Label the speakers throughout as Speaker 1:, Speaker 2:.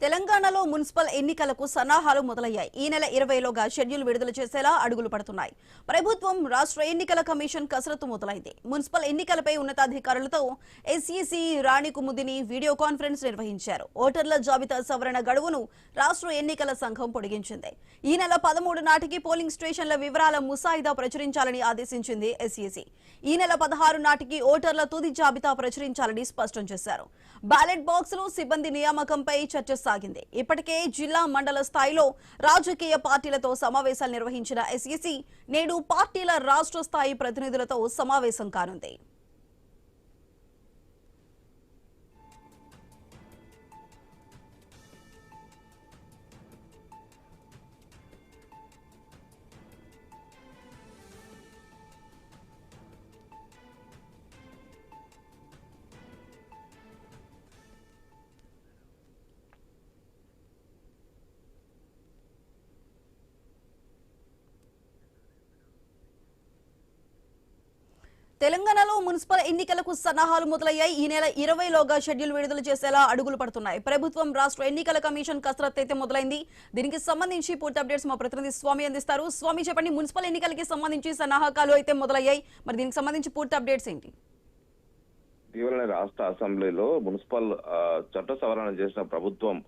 Speaker 1: తెలంగాణలో మున్సిపల్ ఎన్నికలకు సన్నాహాలు మొదలయ్యాయి. ఈ నెల 20లోగా షెడ్యూల్ విడుదల చేసేలా అడుగులు పడుతున్నాయి. ప్రభుత్వం రాష్ట్ర ఎన్నికల కమిషన్ కసరత్తు మొదలైంది. మున్సిపల్ ఎన్నికలపై ఉన్నతాధికారులతో ఎస్ఈసీ రాణి కుముదిని వీడియో కాన్ఫరెన్స్ నిర్వహించారు. ఓటర్ల జాబితా సవరణ గడువును రాష్ట్ర ఎన్నికల సంఘం పొడిగించింది. ఈ నెల 13 నాటికి పోలింగ్ స్టేషన్ల వివరాల ముసాయిదా ప్రచురించాలని ఆదేశించింది ఎస్ఈసీ. ఈ నెల 16 నాటికి ఓటర్ల తుది జాబితా ప్రచురించాలని స్పష్టం చేశారు. బ్యాలెట్ బాక్సులు సిబ్బంది నియామకంపై చర్చ సాగింది. ఇప్పటికే జిల్లా మండల స్థాయిలో రాజకీయ పార్టీలతో సమావేశాలు నిర్వహించిన ఎస్ఈసీ నేడు పార్టీల రాష్ట్ర స్థాయి ప్రతినిధులతో సమావేశం కానుంది. తెలంగాణలో మున్సిపల్ ఎన్నికలకు సన్నాహాలు మొదలయ్యాయి. ఈ నెల 20లోగా షెడ్యూల్ విడుదల చేసేలా అడుగులు పడుతున్నాయి. ప్రభుత్వం రాష్ట్ర ఎన్నికల కమిషన్ కసరత్తు అయితే మొదలైంది. దీనికి సంబంధించి పూర్తి అప్డేట్స్ మా ప్రతినిధి స్వామి అందిస్తారు. స్వామి, చెప్పండి, మున్సిపల్ ఎన్నికలకి సంబంధించి సన్నాహకాలు అయితే మొదలయ్యాయి. మరి దీనికి సంబంధించి పూర్తి అప్డేట్స్ ఏంటి?
Speaker 2: ఇటీవల రాష్ట్ర అసెంబ్లీలో మున్సిపల్ చట్ట సవరణ చేసిన ప్రభుత్వం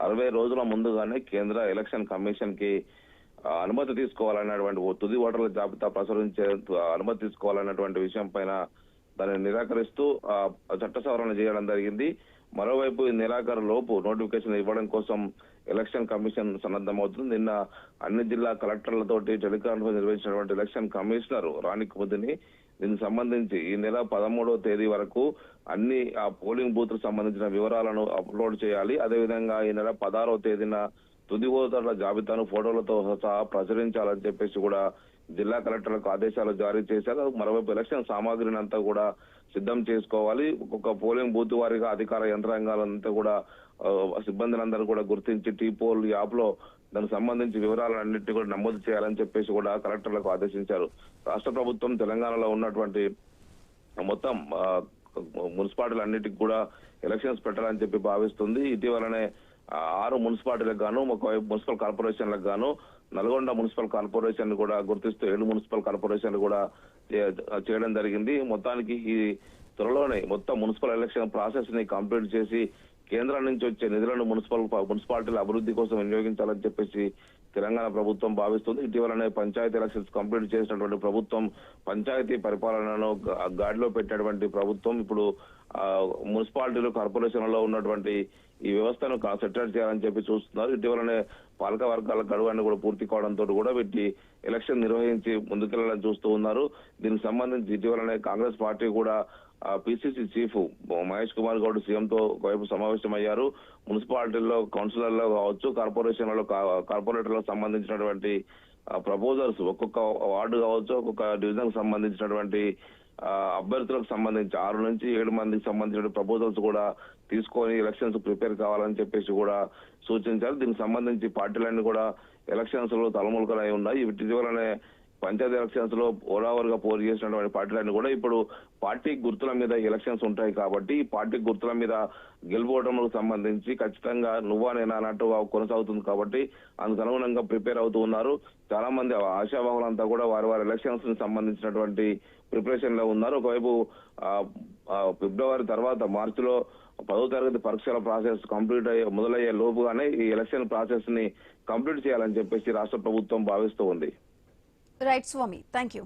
Speaker 2: 60 రోజుల ముందుగానే కేంద్ర ఎలక్షన్ కమిషన్ కి అనుమతి తీసుకోవాలన్నటువంటి తుది ఓటర్ల జాబితా ప్రచురించే అనుమతి తీసుకోవాలన్నటువంటి విషయం పైన దాన్ని నిరాకరిస్తూ చట్ట సవరణ చేయడం జరిగింది. మరోవైపు ఈ నెలాఖరు లోపు నోటిఫికేషన్ ఇవ్వడం కోసం ఎలక్షన్ కమిషన్ సన్నద్ధమవుతుంది. నిన్న అన్ని జిల్లా కలెక్టర్లతోటి టెలికాన్ఫరెన్స్ నిర్వహించినటువంటి ఎలక్షన్ కమిషనర్ రాణి కుముదిని దీనికి సంబంధించి ఈ నెల 13వ తేదీ వరకు అన్ని పోలింగ్ బూత్ సంబంధించిన వివరాలను అప్లోడ్ చేయాలి. అదేవిధంగా ఈ నెల 16వ తేదీన తుది ఓటర్ల జాబితాను ఫోటోలతో సహా ప్రచురించాలని చెప్పేసి కూడా జిల్లా కలెక్టర్లకు ఆదేశాలు జారీ చేశారు. మరోవైపు ఎలక్షన్ సామాగ్రిని అంతా కూడా సిద్ధం చేసుకోవాలి. ఒక్కొక్క పోలింగ్ బూత్ వారిగా అధికార యంత్రాంగాలంతా కూడా సిబ్బందిలందరూ కూడా గుర్తించి టీపోల్ యాప్ లో దానికి సంబంధించి వివరాలన్నింటినీ కూడా నమోదు చేయాలని చెప్పేసి కూడా కలెక్టర్లకు ఆదేశించారు. రాష్ట్ర ప్రభుత్వం తెలంగాణలో ఉన్నటువంటి మొత్తం మున్సిపాలిటీలు అన్నిటికీ కూడా ఎలక్షన్స్ పెట్టాలని చెప్పి భావిస్తుంది. ఇటీవలనే 6 మున్సిపాలిటీలకు గాను, ఒకవైపు మున్సిపల్ కార్పొరేషన్లకు గాను నల్గొండ మున్సిపల్ కార్పొరేషన్ కూడా గుర్తిస్తూ 7 మున్సిపల్ కార్పొరేషన్లు కూడా చేయడం జరిగింది. మొత్తానికి ఈ త్వరలోనే మొత్తం మున్సిపల్ ఎలక్షన్ ప్రాసెస్ ని కంప్లీట్ చేసి కేంద్రం నుంచి వచ్చే నిధులను మున్సిపాలిటీల అభివృద్ధి కోసం వినియోగించాలని చెప్పేసి తెలంగాణ ప్రభుత్వం భావిస్తుంది. ఇటీవలనే పంచాయతీ ఎలక్షన్స్ కంప్లీట్ చేసినటువంటి ప్రభుత్వం పంచాయతీ పరిపాలనను గాడిలో పెట్టినటువంటి ప్రభుత్వం ఇప్పుడు మున్సిపాలిటీలు కార్పొరేషన్లలో ఉన్నటువంటి ఈ వ్యవస్థను సెటిల్ చేయాలని చెప్పి చూస్తున్నారు. ఇటీవలనే పాలక వర్గాల గడువుని కూడా పూర్తి కావడంతో కూడా వీటి ఎలక్షన్ నిర్వహించి ముందుకెళ్లాలని చూస్తూ ఉన్నారు. దీనికి సంబంధించి ఇటీవలనే కాంగ్రెస్ పార్టీ కూడా పిసిసి చీఫ్ మహేష్ కుమార్ గౌడ్ సీఎంతో ఒకవైపు సమావేశమయ్యారు. మున్సిపాలిటీల్లో కౌన్సిలర్లో కావచ్చు, కార్పొరేటర్లకు సంబంధించినటువంటి ప్రపోజల్స్ ఒక్కొక్క వార్డు కావచ్చు, ఒక్కొక్క డివిజన్ కు సంబంధించినటువంటి అభ్యర్థులకు సంబంధించి 6 నుంచి 7 మందికి సంబంధించిన ప్రపోజల్స్ కూడా తీసుకొని ఎలక్షన్స్ ప్రిపేర్ కావాలని చెప్పేసి కూడా సూచించారు. దీనికి సంబంధించి పార్టీలన్నీ కూడా ఎలక్షన్స్ లో తలములకలై ఉన్నాయి. ఇటీవలనే పంచాయతీ ఎలక్షన్స్ లో ఓవర్ గా పోటీ చేసినటువంటి పార్టీలన్నీ కూడా ఇప్పుడు పార్టీ గుర్తుల మీద ఎలక్షన్స్ ఉంటాయి కాబట్టి పార్టీ గుర్తుల మీద గెలుపోవడంకు సంబంధించి ఖచ్చితంగా నువ్వా నేనా అన్నట్టు కొనసాగుతుంది కాబట్టి అందుకు అనుగుణంగా ప్రిపేర్ అవుతూ ఉన్నారు. చాలా మంది ఆశావాహులంతా కూడా వారి ఎలక్షన్స్ కి సంబంధించినటువంటి ప్రిపరేషన్ లో ఉన్నారు. ఒకవైపు ఫిబ్రవరి తర్వాత మార్చిలో 10వ తరగతి పరీక్షల ప్రాసెస్ మొదలయ్యే లోపుగానే ఈ ఎలక్షన్ ప్రాసెస్ ని కంప్లీట్ చేయాలని చెప్పేసి రాష్ట్ర ప్రభుత్వం భావిస్తూ ఉంది.
Speaker 1: Right Swami, thank you.